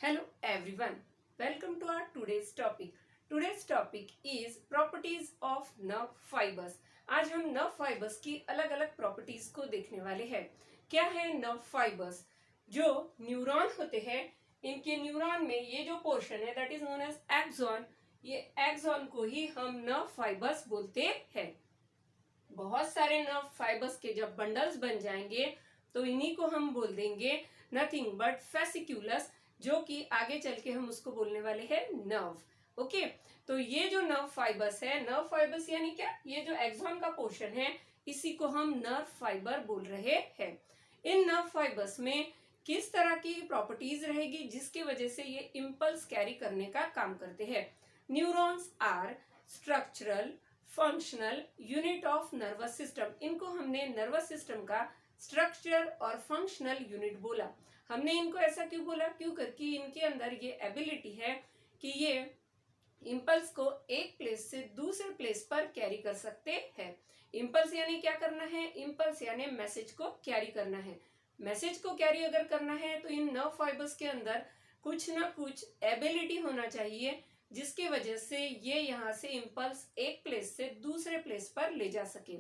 Hello everyone, welcome to our today's topic. Today's topic is properties of nerve fibers. आज हम nerve fibers की अलग अलग properties को देखने वाले हैं. क्या है nerve fibers? जो न्यूरॉन होते हैं, इनके न्यूरॉन में ये जो पोर्शन है that is known as axon, ये axon को ही हम nerve fibers बोलते हैं. बहुत सारे nerve fibers के जब bundles बन जाएंगे तो इन्हीं को हम बोल देंगे nothing but fasciculus, जो कि आगे चल के हम उसको बोलने वाले हैं नर्व. ओके, तो ये जो नर्व फाइबर्स है, नर्व फाइबर्स यानी क्या, ये जो एक्सॉन का पोर्शन है इसी को हम नर्व फाइबर बोल रहे हैं. इन नर्व फाइबर्स में किस तरह की प्रॉपर्टीज रहेगी जिसकी वजह से ये इम्पल्स कैरी करने का काम करते हैं. Neurons are structural functional unit of nervous system. इनको हमने नर्वस सिस्टम का स्ट्रक्चर और फंक्शनल यूनिट बोला. हमने इनको ऐसा क्यों बोला? क्यों करके इनके अंदर ये एबिलिटी है कि ये इम्पल्स को एक प्लेस से दूसरे प्लेस पर कैरी कर सकते हैं. इम्पल्स यानी क्या करना है? इम्पल्स यानी मैसेज को कैरी करना है. मैसेज को कैरी अगर करना है तो इन नर्व फाइबर्स के अंदर कुछ ना कुछ एबिलिटी होना चाहिए जिसकी वजह से ये यहाँ से इम्पल्स एक प्लेस से दूसरे प्लेस पर ले जा सके.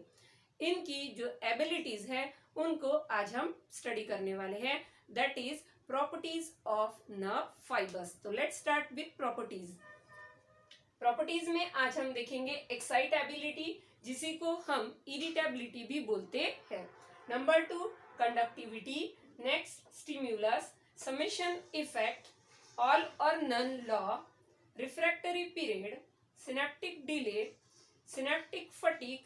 इनकी जो एबिलिटीज है उनको आज हम स्टडी करने वाले हैं. That is properties of nerve fibers. तो let's start with properties. Properties में आज हम देखेंगे एक्साइटेबिलिटी, जिसी को हम इरिटेबिलिटी भी बोलते हैं. Number 2 conductivity, next stimulus, summation effect, all or none law, refractory period, synaptic delay, synaptic fatigue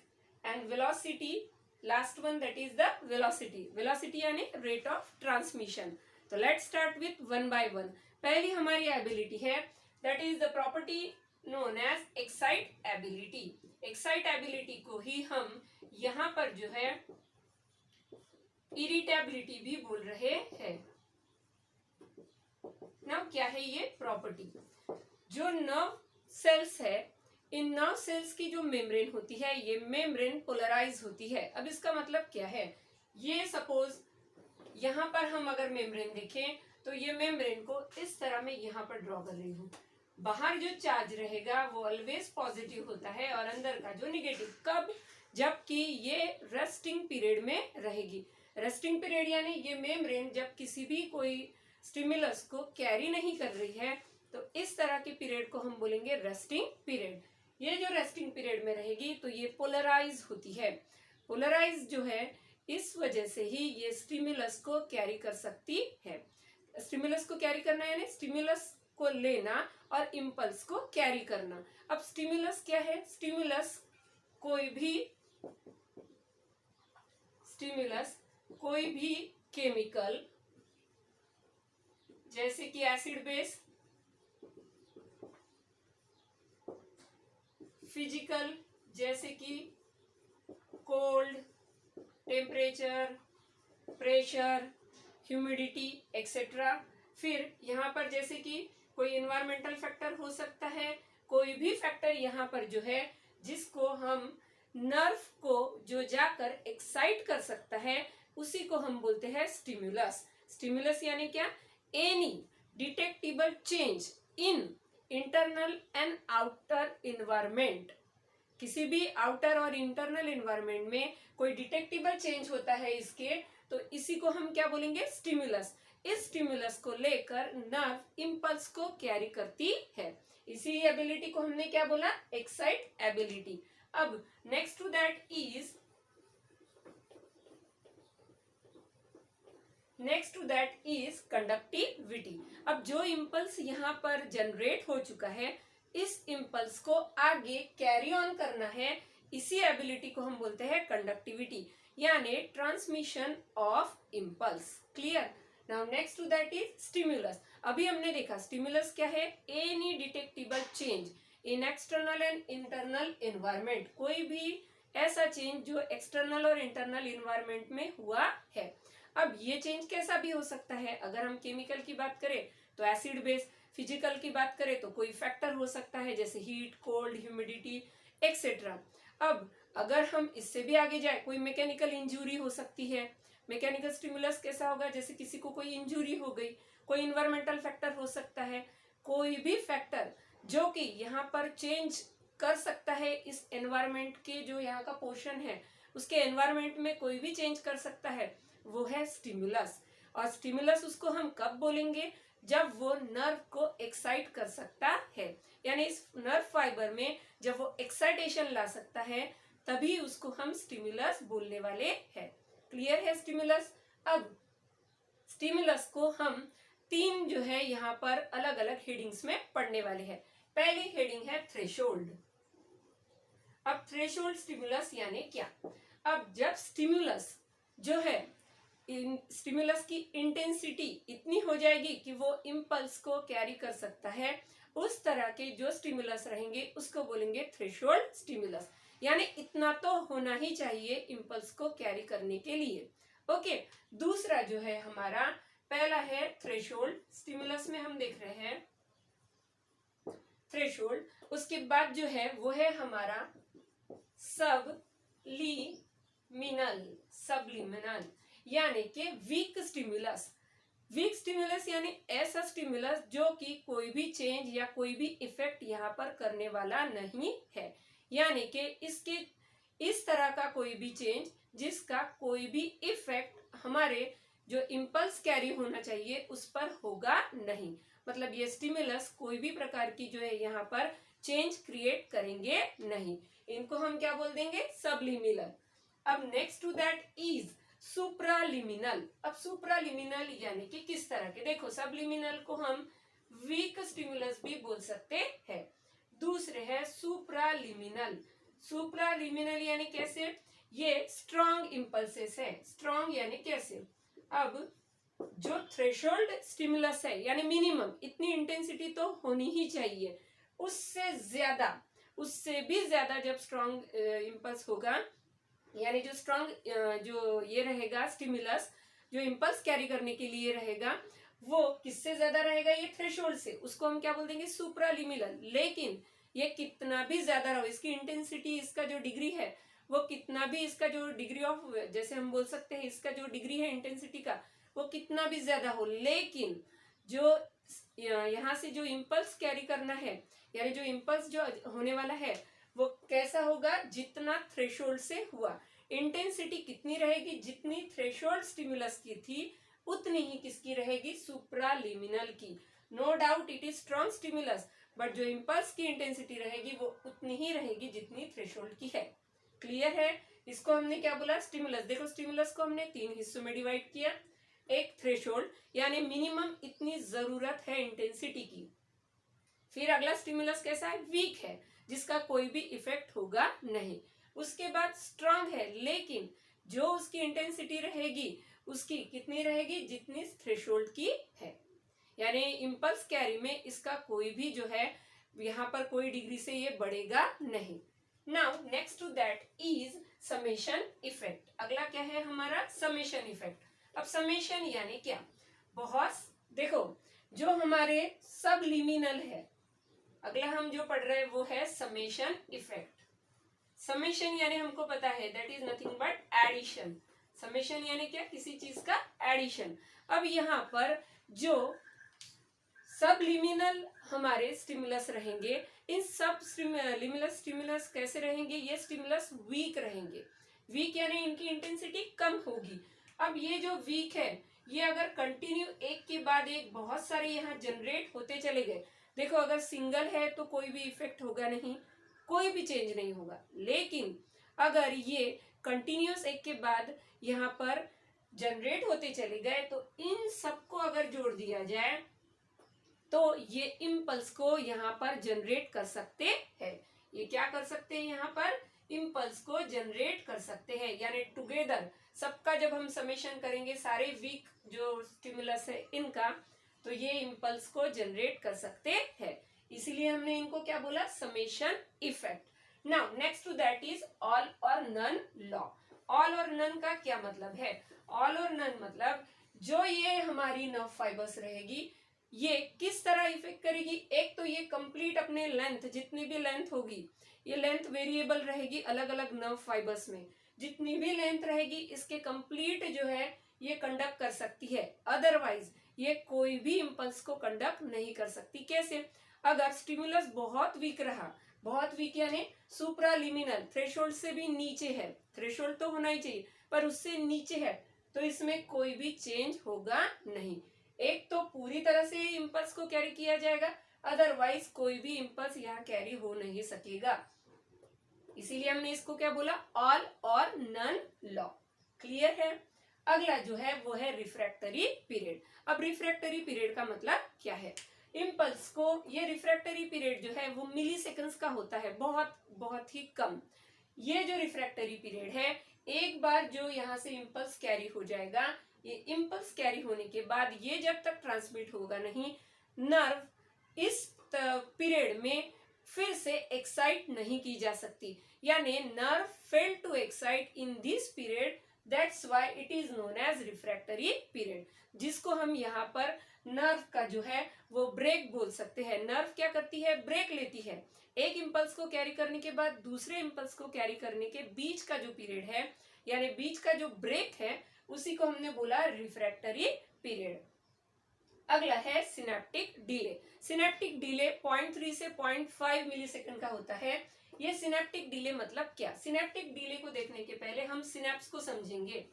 and velocity. Last one that is the velocity. Velocity यानी रेट ऑफ ट्रांसमिशन. तो let's start with one by one. पहली हमारी ability है that is the property known as excitability. Excitability को ही हम यहाँ पर जो है इरिटेबिलिटी भी बोल रहे हैं. नाउ क्या है ये प्रॉपर्टी? जो नर्व सेल्स है, इन नर्व सेल्स की जो मेम्ब्रेन होती है ये मेम्ब्रेन पोलराइज होती है. अब इसका मतलब क्या है? ये सपोज यहाँ पर हम अगर मेम्ब्रेन देखें तो ये मेम्ब्रेन को इस तरह में यहाँ पर ड्रॉ कर रही हूँ. बाहर जो चार्ज रहेगा वो ऑलवेज पॉजिटिव होता है और अंदर का जो निगेटिव. कब? जबकि ये रेस्टिंग पीरियड में रहेगी. रेस्टिंग पीरियड यानी ये मेम्ब्रेन जब किसी भी कोई स्टिमुलस को कैरी नहीं कर रही है तो इस तरह के पीरियड को हम बोलेंगे रेस्टिंग पीरियड. ये जो रेस्टिंग पीरियड में रहेगी तो ये पोलराइज होती है. पोलराइज जो है इस वजह से ही ये स्टिमुलस को कैरी कर सकती है. स्टिमुलस को कैरी करना यानी स्टिमुलस को लेना और इम्पल्स को कैरी करना. अब स्टिमुलस क्या है? स्टिमुलस कोई भी केमिकल जैसे कि एसिड बेस, फिजिकल जैसे कि cold, temperature, pressure, humidity etcetera. फिर यहाँ पर जैसे कि कोई इन्वायरमेंटल फैक्टर हो सकता है, कोई भी फैक्टर यहाँ पर जो है जिसको हम नर्व को जो जाकर एक्साइट कर सकता है उसी को हम बोलते हैं स्टिमुलस. स्टिमुलस यानी क्या? Any detectable change in internal and outer environment. किसी भी आउटर और इंटरनल इन्वायरमेंट में कोई डिटेक्टेबल चेंज होता है इसके, तो इसी को हम क्या बोलेंगे? स्टिमुलस. इस स्टिमुलस को लेकर नर्व इम्पल्स को कैरी करती है. इसी एबिलिटी को हमने क्या बोला? एक्साइटेबिलिटी. अब next to that is conductivity. अब जो इम्पल्स यहाँ पर जनरेट हो चुका है इस इम्पल्स को आगे कैरी ऑन करना है, इसी एबिलिटी को हम बोलते हैं कंडक्टिविटी यानी transmission of impulse. Clear? Now next to that is stimulus. अभी हमने देखा स्टिमुलस क्या है? Any detectable change in external and internal environment. कोई भी ऐसा चेंज जो एक्सटर्नल और इंटरनल एनवायरमेंट में हुआ है. अब ये चेंज कैसा भी हो सकता है? अगर हम केमिकल की बात करें तो एसिड बेस, फिजिकल की बात करें तो कोई फैक्टर हो सकता है जैसे हीट, कोल्ड, ह्यूमिडिटी एक्सेट्रा. अब अगर हम इससे भी आगे जाए, कोई मैकेनिकल इंजरी हो सकती है, मैकेनिकल स्टिमुलस कैसा होगा, जैसे किसी को कोई इंजुरी हो गई, कोई इन्वायरमेंटल फैक्टर हो सकता है, कोई भी फैक्टर जो कि यहाँ पर चेंज कर सकता है इस एनवायरमेंट के, जो यहाँ का पोर्शन है उसके एनवायरमेंट में कोई भी चेंज कर सकता है, वो है स्टिमुलस। और स्टिमुलस उसको हम कब बोलेंगे, जब वो नर्व को एक्साइट कर सकता है, यानी इस नर्व फाइबर में जब वो एक्साइटेशन ला सकता है तभी उसको हम स्टिमुलस बोलने वाले हैं। क्लियर है स्टिमुलस। अब स्टिमुलस को हम तीन जो है यहाँ पर अलग अलग हेडिंग्स में पढ़ने वाले हैं। पहली हेडिंग है थ्रेशोल्ड। अब थ्रेशोल्ड स्टिमुलस यानी क्या, अब जब स्टिमुलस जो है स्टिमुलस की इंटेंसिटी इतनी हो जाएगी कि वो इम्पल्स को कैरी कर सकता है, उस तरह के जो स्टिमुलस रहेंगे उसको बोलेंगे थ्रेशोल्ड स्टिमुलस, यानी इतना तो होना ही चाहिए इम्पल्स को कैरी करने के लिए। ओके, दूसरा जो है हमारा पहला है थ्रेशोल्ड स्टिमुलस में हम देख रहे हैं थ्रेशोल्ड, उसके बाद जो है वो है हमारा सबलिमिनल यानी कि वीक स्टिमुलस। वीक स्टिमुलस यानी ऐसा स्टिमुलस जो कि कोई भी चेंज या कोई भी इफेक्ट यहाँ पर करने वाला नहीं है, यानी कि इसके इस तरह का कोई भी चेंज जिसका कोई भी इफेक्ट हमारे जो इम्पल्स कैरी होना चाहिए उस पर होगा नहीं। मतलब ये स्टिमुलस कोई भी प्रकार की जो है यहाँ पर चेंज क्रिएट करेंगे नहीं, इनको हम क्या बोल देंगे, सबलिमिनल। अब नेक्स्ट टू दैट इज सुप्रालिमिनल। अब सुप्रालिमिनल यानी कि किस तरह के, देखो सबलिमिनल को हम वीक स्टिमुलस भी बोल सकते हैं। दूसरे है सुप्रालिमिनल। सुप्रालिमिनल यानी कैसे, ये स्ट्रॉन्ग इंपल्सेस है। स्ट्रॉन्ग यानी कैसे, अब जो थ्रेशोल्ड स्टिमुलस है यानी मिनिमम इतनी इंटेंसिटी तो होनी ही चाहिए, उससे ज्यादा, उससे भी ज्यादा जब स्ट्रॉन्ग इंपल्स होगा, यानी जो स्ट्रॉन्ग जो ये रहेगा स्टिमुलस जो इंपल्स कैरी करने के लिए रहेगा, वो किससे ज्यादा रहेगा, ये थ्रेशोल्ड से, उसको हम क्या बोल देंगे, सुप्रालिमिनल। लेकिन ये कितना भी ज्यादा रहो, इसकी इंटेंसिटी, इसका जो डिग्री है वो कितना भी, इसका जो डिग्री ऑफ, जैसे हम बोल सकते हैं इसका जो डिग्री है इंटेंसिटी का, वो कितना भी ज्यादा हो, लेकिन जो यहाँ से जो इम्पल्स कैरी करना है, यानी जो इम्पल्स जो होने वाला है वो कैसा होगा, जितना थ्रेशोल्ड से हुआ। इंटेंसिटी कितनी रहेगी, जितनी थ्रेशोल्ड स्टिमुलस की थी उतनी ही किसकी रहेगी, सुप्रालिमिनल की। No doubt it is strong stimulus, but जो इम्पल्स की इंटेंसिटी रहेगी वो उतनी ही रहेगी जितनी थ्रेशोल्ड की है। क्लियर है। इसको हमने क्या बोला, स्टिमुलस। देखो स्टिमुलस को हमने तीन हिस्सों में डिवाइड किया। एक थ्रेशोल्ड यानी मिनिमम इतनी जरूरत है इंटेंसिटी की। फिर अगला स्टिमुलस कैसा है, वीक है, जिसका कोई भी इफेक्ट होगा नहीं। उसके बाद स्ट्रांग है, लेकिन जो उसकी इंटेंसिटी रहेगी उसकी कितनी रहेगी, जितनी थ्रेशोल्ड की है, यानी इम्पल्स कैरी में इसका कोई भी जो है यहाँ पर कोई डिग्री से ये बढ़ेगा नहीं। Now next to that is summation effect. अगला क्या है हमारा, समेशन इफेक्ट। अब समेशन यानी क्या, बहुत देखो जो हमारे सबलिमिनल है, अगला हम जो पढ़ रहे हैं वो है समेशन इफेक्ट। समेशन यानी हमको पता है that is nothing but addition. Summation यानी क्या, किसी चीज का एडिशन। अब यहाँ पर जो सबलिमिनल हमारे स्टिमुलस रहेंगे, इन सब लिमिनल स्टिमुलस कैसे रहेंगे, ये स्टिमुलस वीक रहेंगे। वीक यानी इनकी इंटेंसिटी कम होगी। अब ये जो वीक है ये अगर कंटिन्यू एक के बाद एक बहुत सारे यहाँ जनरेट होते चले गए, देखो अगर सिंगल है तो कोई भी इफेक्ट होगा नहीं, कोई भी चेंज नहीं होगा। लेकिन अगर ये कंटिन्यूस एक के बाद यहाँ पर जनरेट होते चले गए तो इन सबको अगर जोड़ दिया जाए तो ये इम्पल्स को यहाँ पर जनरेट कर सकते हैं। ये क्या कर सकते हैं, यहाँ पर इम्पल्स को जनरेट कर सकते हैं, यानी टुगेदर सबका जब हम समेशन करेंगे सारे वीक जो स्टिमुलस है इनका, तो ये इम्पल्स को जनरेट कर सकते हैं। इसीलिए हमने इनको क्या बोला, summation effect. Now next to that is all or none law. All or none का क्या मतलब है, ऑल और नन मतलब जो ये हमारी नर्व फाइबर्स रहेगी ये किस तरह इफेक्ट करेगी। एक तो ये कंप्लीट अपने लेंथ, जितनी भी लेंथ होगी, ये लेंथ वेरिएबल रहेगी अलग अलग नर्व फाइबर्स में। जितनी भी लेंथ रहेगी इसके कंप्लीट जो है ये कंडक्ट कर सकती है, अदरवाइज ये कोई भी इंपल्स को कंडक्ट नहीं कर सकती। कैसे? अगर स्टिमुलस बहुत वीक रहा, बहुत वीक यानी सुप्रालिमिनल, थ्रेशोल्ड से भी नीचे है, थ्रेशोल्ड तो होना ही चाहिए पर उससे नीचे है, तो इसमें कोई भी चेंज होगा नहीं। एक तो पूरी तरह से इंपल्स को कैरी किया जाएगा, अदरवाइज कोई भी इंपल्स यहाँ कैरी हो नहीं सकेगा। इसीलिए हमने इसको क्या बोला, all or none law. Clear है? अगला जो है वो है रिफ्रैक्टरी पीरियड। अब रिफ्रैक्टरी पीरियड का मतलब क्या है? इंपल्स को, ये रिफ्रैक्टरी पीरियड जो है वो मिली सेकेंड्स का होता है, बहुत बहुत ही कम। ये जो रिफ्रैक्टरी पीरियड है, एक बार जो यहाँ से इंपल्स कैरी हो जाएगा, ये इंपल्स कैरी होने के बाद ये जब तक ट्रांसमिट होगा नहीं, नर्व इस पीरियड में फिर से एक्साइट नहीं की जा सकती, यानी nerve fail to excite in this period, that's why it is known as refractory period, जिसको हम यहाँ पर नर्व का जो है वो ब्रेक बोल सकते हैं। नर्व क्या करती है? ब्रेक लेती है। एक इंपल्स को कैरी करने के बाद दूसरे इंपल्स को कैरी करने के बीच का जो पीरियड है, यानी बीच का जो ब्रेक है, उसी को हमने बोला रिफ्रैक्टरी पीरियड। अगला है सिनेप्टिक डिले। सिनेप्टिक डिले 0.3 से 0.5 मिलीसेकंड का होता है। ये सिनेप्टिक डिले मतलब क्या? सिनेप्टिक डिले को देखने के पहले हम सिनेप्स को समझेंगे।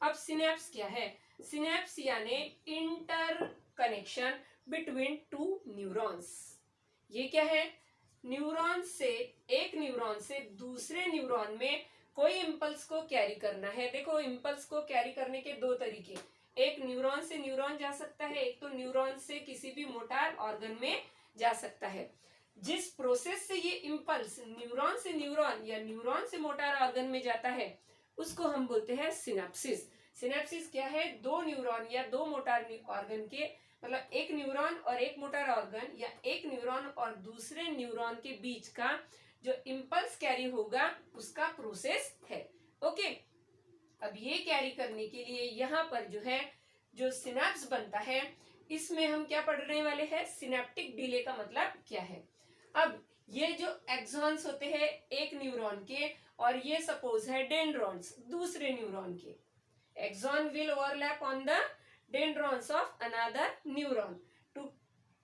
अब सिनेप्स क्या है? सिनेप्स यानी inter connection between two neurons. ये क्या है? न्यूरॉन से, एक न्यूरॉन से दूसरे न्यूरॉन में कोई इंपल्स को कैरी करना है। देखो, इंपल्स को कैरी करने के दो तरीके, एक न्यूरॉन से न्यूरॉन जा सकता है, एक तो न्यूरॉन से किसी भी मोटार ऑर्गन में जा सकता है। जिस प्रोसेस से ये इंपल्स न्यूरॉन से न्यूरॉन या न्यूरॉन से मोटार ऑर्गन में जाता है, उसको हम बोलते हैं सिनेप्सिस। सिनेप्सिस क्या है? दो न्यूरॉन या दो मोटार ऑर्गन के, मतलब एक न्यूरॉन और एक मोटार ऑर्गन या एक न्यूरॉन और दूसरे न्यूरॉन के बीच का जो इंपल्स कैरी होगा उसका प्रोसेस है। ओके, अब ये कैरी करने के लिए यहाँ पर जो है जो सिनेप्स बनता है, इसमें हम क्या पढ़ने वाले हैं? सिनेप्टिक डिले का मतलब क्या है। अब ये जो एक्सॉन्स होते हैं एक न्यूरॉन के, और ये सपोज है डेंड्रॉन्स दूसरे न्यूरॉन के, axon will overlap on the dendrons of another neuron to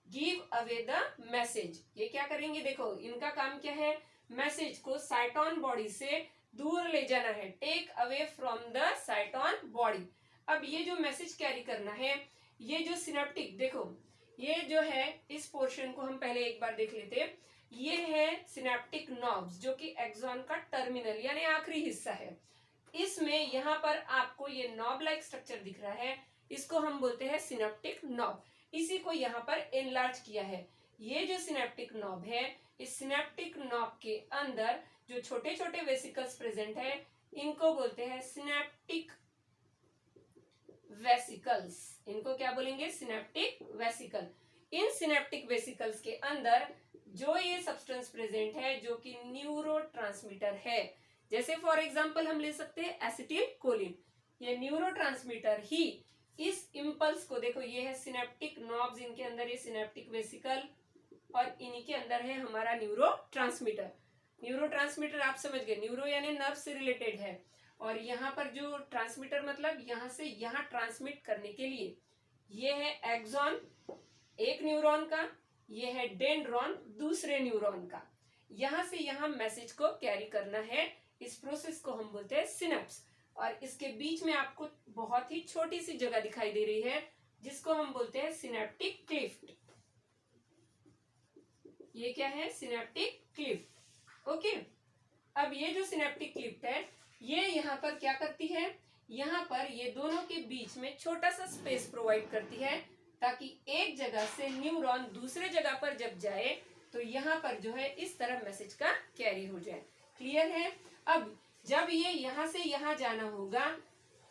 give away the message. ये क्या करेंगे? देखो, इनका काम क्या है? मैसेज को साइटोन बॉडी से दूर ले जाना है, take away from the cyton body. अब ये जो मैसेज कैरी करना है, ये जो सिनेप्टिक, देखो ये जो है, इस पोर्शन को हम पहले एक बार देख लेते। ये है सिनेप्टिक नॉब्स, जो कि एक्सॉन का टर्मिनल यानी आखिरी हिस्सा है। इसमें यहाँ पर आपको ये नॉब लाइक स्ट्रक्चर दिख रहा है, इसको हम बोलते हैं सिनेप्टिक नॉब। इसी को यहाँ पर एनलार्ज किया है। ये जो सिनेप्टिक नॉब है, इस सिनेप्टिक नॉब के अंदर जो छोटे छोटे वेसिकल्स प्रेजेंट है, इनको बोलते हैं सिनेप्टिक वेसिकल्स। इनको क्या बोलेंगे? Synaptic vesicle. इन सिनेप्टिक वेसिकल्स के अंदर जो ये सब्सटेंस प्रेजेंट है, जो कि न्यूरोट्रांसमीटर है, जैसे फॉर एग्जांपल हम ले सकते हैं एसिटिल कोलिन। ये न्यूरोट्रांसमीटर ही इस इंपल्स को, देखो ये है सिनेप्टिक नॉब्स, इनके अंदर ये सिनेप्टिक वेसिकल, और इन्हीं के अंदर है हमारा न्यूरोट्रांसमीटर। न्यूरोट्रांसमीटर आप समझ गए, न्यूरो यानी नर्व से रिलेटेड है, और यहाँ पर जो ट्रांसमीटर मतलब यहाँ से यहाँ ट्रांसमिट करने के लिए, ये है एक्सॉन एक न्यूरॉन का, ये है डेंड्रॉन दूसरे न्यूरॉन का। यहाँ से यहाँ मैसेज को कैरी करना है, इस प्रोसेस को हम बोलते हैं सिनेप्स। और इसके बीच में आपको बहुत ही छोटी सी जगह दिखाई दे रही है, जिसको हम बोलते हैं सिनेप्टिक क्लिफ्ट। ये क्या है? Synaptic Clift. ओके, अब ये जो सिनेप्टिक क्लिफ्ट है, ये यहाँ पर क्या करती है? यहाँ पर ये दोनों के बीच में छोटा सा स्पेस प्रोवाइड करती है, ताकि एक जगह से न्यूरॉन दूसरे जगह पर जब जाए तो यहाँ पर जो है इस तरह मैसेज का कैरी हो जाए। क्लियर है? अब जब ये यहाँ से यहाँ जाना होगा,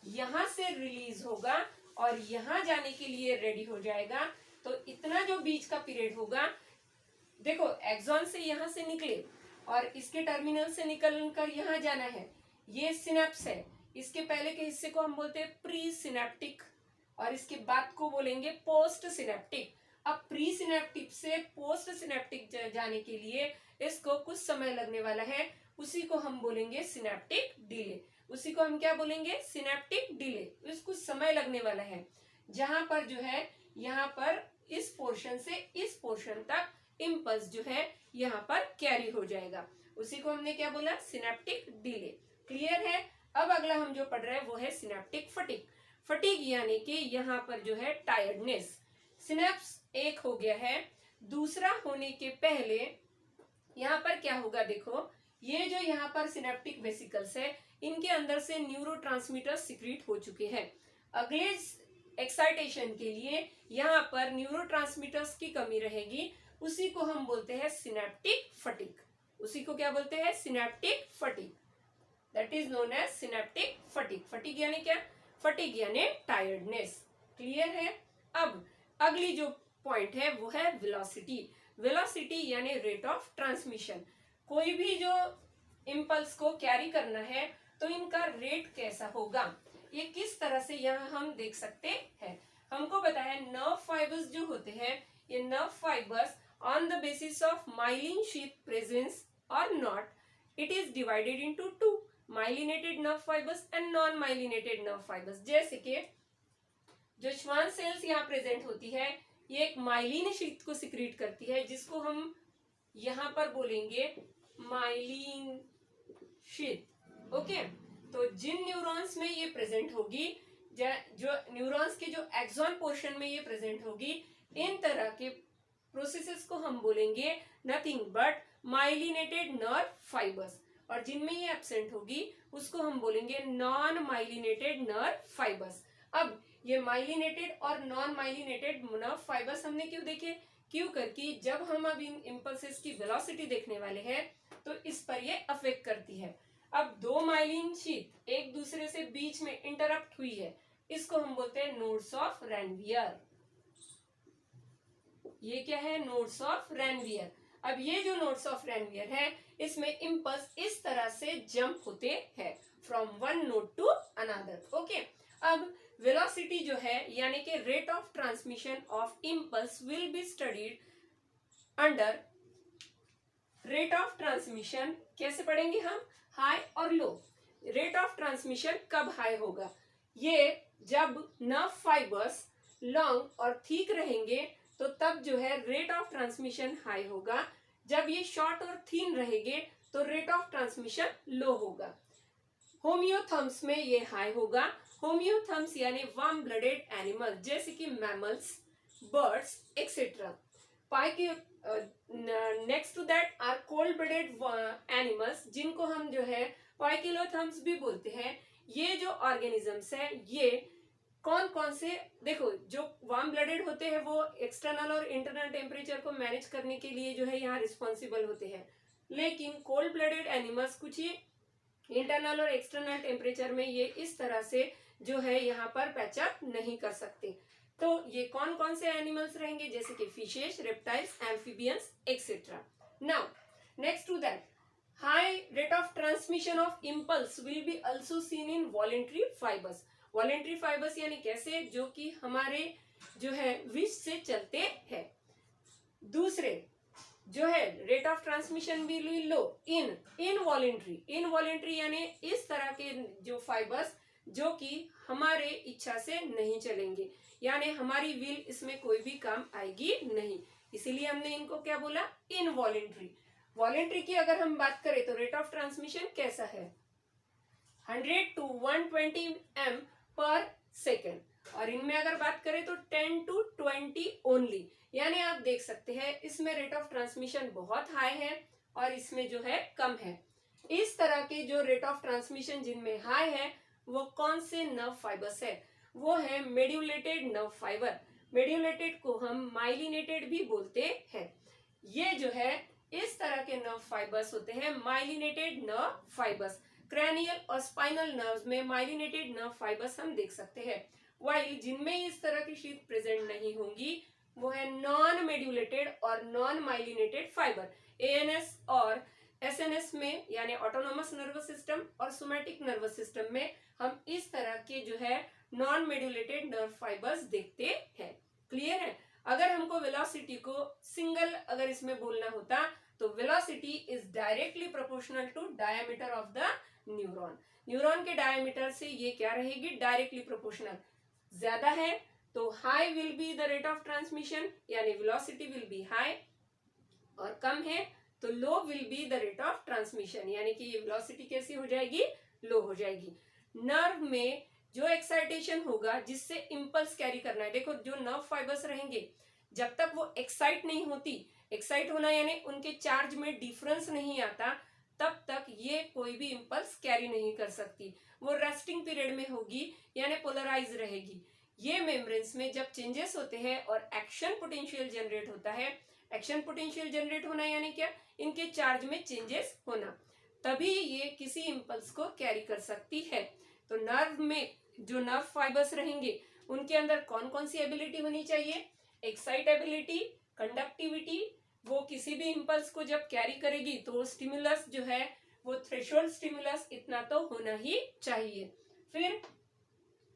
यहाँ से रिलीज होगा और यहाँ जाने के लिए रेडी हो जाएगा, तो इतना जो बीच का पीरियड होगा, देखो एक्सॉन से यहाँ से निकले और इसके टर्मिनल से निकल कर यहाँ जाना है, ये सिनेप्स है। इसके पहले के हिस्से को हम बोलते हैं प्री सिनेप्टिक, और इसके बाद को बोलेंगे पोस्ट सिनेप्टिक। अब प्री सिनेप्टिक से पोस्ट सिनेप्टिक जाने के लिए इसको कुछ समय लगने वाला है, उसी को हम बोलेंगे सिनेप्टिक डिले। उसी को हम क्या बोलेंगे, सिनेप्टिक डिले। कुछ समय लगने वाला है, जहां पर जो है यहाँ पर इस पोर्शन से इस पोर्शन तक इम्पल्स जो है यहाँ पर कैरी हो जाएगा, उसी को हमने क्या बोला, सिनेप्टिक डिले। क्लियर है। अब अगला हम जो पढ़ रहे हैं वो है सिनेप्टिक फटीग। फटीग यानी कि यहाँ पर जो है टायर्डनेस। सिनेप्स एक हो गया है, दूसरा होने के पहले यहाँ पर क्या होगा, देखो ये जो यहाँ पर सिनेप्टिक वेसिकल्स है, इनके अंदर से न्यूरोट्रांसमीटर सिक्रीट हो चुके हैं। अगले एक्साइटेशन के लिए यहाँ पर न्यूरोट्रांसमीटर्स की कमी रहेगी, उसी को हम बोलते हैं सिनेप्टिक फटीग। उसी को क्या बोलते हैं, synaptic fatigue. That is known as synaptic fatigue. Fatigue यानी क्या, फटीग यानी टायर्डनेस। क्लियर है। अब अगली जो पॉइंट है वो है वेलोसिटी। वेलोसिटी यानी रेट ऑफ ट्रांसमिशन। कोई भी जो इम्पल्स को कैरी करना है तो इनका रेट कैसा होगा, ये किस तरह से यहाँ हम देख सकते हैं। हमको बताया नर्व फाइबर्स जो होते हैं, ये nerve fibres on the basis of myelin sheath presence और not, it is divided into two, myelinated nerve fibres and non myelinated nerve fibres. जैसे कि जो श्वान सेल्स यहाँ प्रेजेंट होती है, ये एक माइलिन शीथ को सिक्रीट करती है, जिसको हम यहाँ पर बोलेंगे माइलिन शीथ। ओके, तो जिन न्यूरॉन्स में ये प्रेजेंट होगी, जो न्यूरॉन्स के जो एक्सॉन पोर्शन में ये प्रेजेंट होगी, इन तरह के प्रोसेसेस को हम बोलेंगे nothing but myelinated nerve fibres. और जिनमें ये एब्सेंट होगी उसको हम बोलेंगे नॉन माइलिनेटेड नर्व फाइबर्स। अब ये माइलिनेटेड और नॉन माइलिनेटेड नर्व फाइबर्स हमने क्यों देखे, क्यों करके जब हम अब इन इम्पल्सेस की वेलोसिटी देखने वाले हैं तो इस पर ये अफेक्ट करती है। अब दो माइलिन शीथ एक दूसरे से बीच में इंटरप्ट हुई है, इसको हम बोलते हैं नोड्स ऑफ रैनवियर। ये क्या है, नोड्स ऑफ रैनवियर। अब ये जो नोड्स ऑफ रैनवियर है, इसमें इम्पल्स इस तरह से जंप होते हैं from one node to another. Okay, अब वेलोसिटी जो है यानी कि rate of transmission of impulse will be studied under rate of transmission. कैसे पढ़ेंगे हम, हाई और लो। रेट ऑफ ट्रांसमिशन कब हाई होगा, ये जब नर्व फाइबर्स लॉन्ग और थिक रहेंगे तो तब जो है रेट ऑफ ट्रांसमिशन हाई होगा। जब ये शॉर्ट और थीन रहेंगे तो रेट ऑफ ट्रांसमिशन लो होगा। होमियोथर्म्स में ये हाई होगा। होमियोथर्म्स यानी वार्म ब्लडेड एनिमल जैसे कि mammals, birds etcetera. Next to that are cold blooded animals, जिनको हम जो है पाइकिलोथर्म्स भी बोलते हैं। ये जो ऑर्गेनिजम्स है, ये कौन कौन से, देखो जो वार्म ब्लडेड होते हैं वो एक्सटर्नल और इंटरनल टेम्परेचर को मैनेज करने के लिए जो है यहाँ रिस्पॉन्सिबल होते हैं, लेकिन कोल्ड ब्लडेड एनिमल्स कुछ ही इंटरनल और एक्सटर्नल टेम्परेचर में ये इस तरह से जो है यहाँ पर पैचअप नहीं कर सकते। तो ये कौन कौन से एनिमल्स रहेंगे, जैसे कि fishes, reptiles, amphibians etcetera. Now next to that, high rate of transmission of impulse will be also seen in voluntary fibres. Voluntary fibres यानी कैसे, जो कि हमारे जो है विश से चलते हैं। दूसरे जो है rate of transmission will be low in involuntary. Involuntary यानी इस तरह के जो फाइबर्स जो कि हमारे इच्छा से नहीं चलेंगे, यानी हमारी विल इसमें कोई भी काम आएगी नहीं, इसीलिए हमने इनको क्या बोला, इनवॉलेंट्री। वॉलेंट्री की अगर हम बात करें तो रेट ऑफ ट्रांसमिशन कैसा है, 100 to 120 m पर सेकेंड, और इनमें अगर बात करें तो 10 to 20 ओनली। यानी आप देख सकते हैं इसमें रेट ऑफ ट्रांसमिशन बहुत हाई है और इसमें जो है कम है। इस तरह के जो रेट ऑफ ट्रांसमिशन जिनमें हाई है वो कौन से नर्व फाइबर्स है, वो है मेड्यूलेटेड नर्व फाइबर। मेड्यूलेटेड को हम माइलिनेटेड भी बोलते हैं। ये जो है इस तरह के नर्व फाइबर्स होते हैं माइलिनेटेड नर्व फाइबर्स। क्रैनियल और स्पाइनल नर्व्स में माइलिनेटेड नर्व फाइबर्स हम देख सकते हैं, वाइल जिनमें इस तरह की शीट प्रेजेंट नहीं होंगी वो है नॉन मेड्यूलेटेड और नॉन माइलिनेटेड फाइबर। एएनएस और एसएनएस में यानी ऑटोनोमस नर्वस सिस्टम और सोमैटिक नर्वस सिस्टम में हम इस तरह के जो है नॉन मेड्यूलेटेड नर्व फाइबर्स देखते हैं। क्लियर है। अगर हमको वेलोसिटी को सिंगल अगर इसमें बोलना होता तो velocity is directly proportional to diameter of the neuron. Neuron के डायमीटर से ये क्या रहेगी, डायरेक्टली प्रोपोर्शनल। ज्यादा है तो high will be the rate of transmission, यानी वेलोसिटी विल बी हाई, और कम है तो low will be the rate of transmission, यानी कि ये वेलोसिटी कैसी हो जाएगी, लो हो जाएगी। नर्व में जो एक्साइटेशन होगा जिससे इंपल्स कैरी करना है, देखो जो नर्व फाइबर्स रहेंगे जब तक वो एक्साइट नहीं होती, एक्साइट होना यानी उनके चार्ज में डिफरेंस नहीं आता, तब तक ये कोई भी इंपल्स कैरी नहीं कर सकती। वो रेस्टिंग पीरियड में होगी यानी पोलराइज रहेगी। ये मेम्ब्रेन्स में जब चेंजेस होते हैं और एक्शन पोटेंशियल जनरेट होता है, एक्शन पोटेंशियल जनरेट होना यानी क्या, इनके चार्ज में चेंजेस होना, तभी ये किसी इंपल्स को कैरी कर सकती है। तो नर्व में जो नर्व फाइबर्स रहेंगे उनके अंदर कौन कौन सी एबिलिटी होनी चाहिए, एक्साइटेबिलिटी, कंडक्टिविटी, वो किसी भी इंपल्स को जब कैरी करेगी तो स्टिमुलस जो है वो थ्रेशोल्ड स्टिमुलस इतना तो होना ही चाहिए। फिर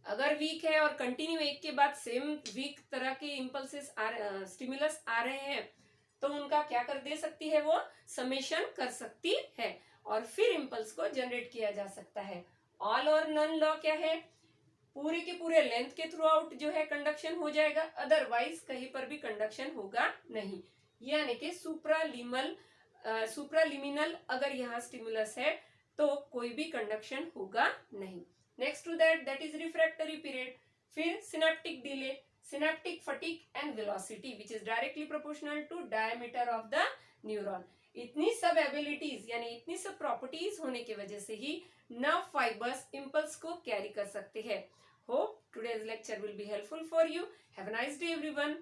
अगर वीक है और कंटिन्यू एक के बाद सेम वीक तरह के इंपल्सेस स्टिमुलस आ रहे हैं तो उनका क्या कर दे सकती है, वो समेशन कर सकती है और फिर इंपल्स को जनरेट किया जा सकता है। ऑल और नन लॉ क्या है, पूरे के पूरे लेंथ के थ्रू आउट जो है कंडक्शन हो जाएगा, अदरवाइज कहीं पर भी कंडक्शन होगा नहीं, यानी कि सुप्रालिमिनल अगर यहाँ स्टिमुलस है तो कोई भी कंडक्शन होगा नहीं। Next to that is refractory period. फिर synaptic delay, synaptic fatigue and velocity which is directly proportional to diameter of the neuron. इतनी सब एबिलिटीज यानी इतनी सब प्रॉपर्टीज होने की वजह से ही नर्व फाइबर्स इंपल्स को कैरी कर सकते हैं। Hope today's lecture will be helpful for you. Have a nice day everyone.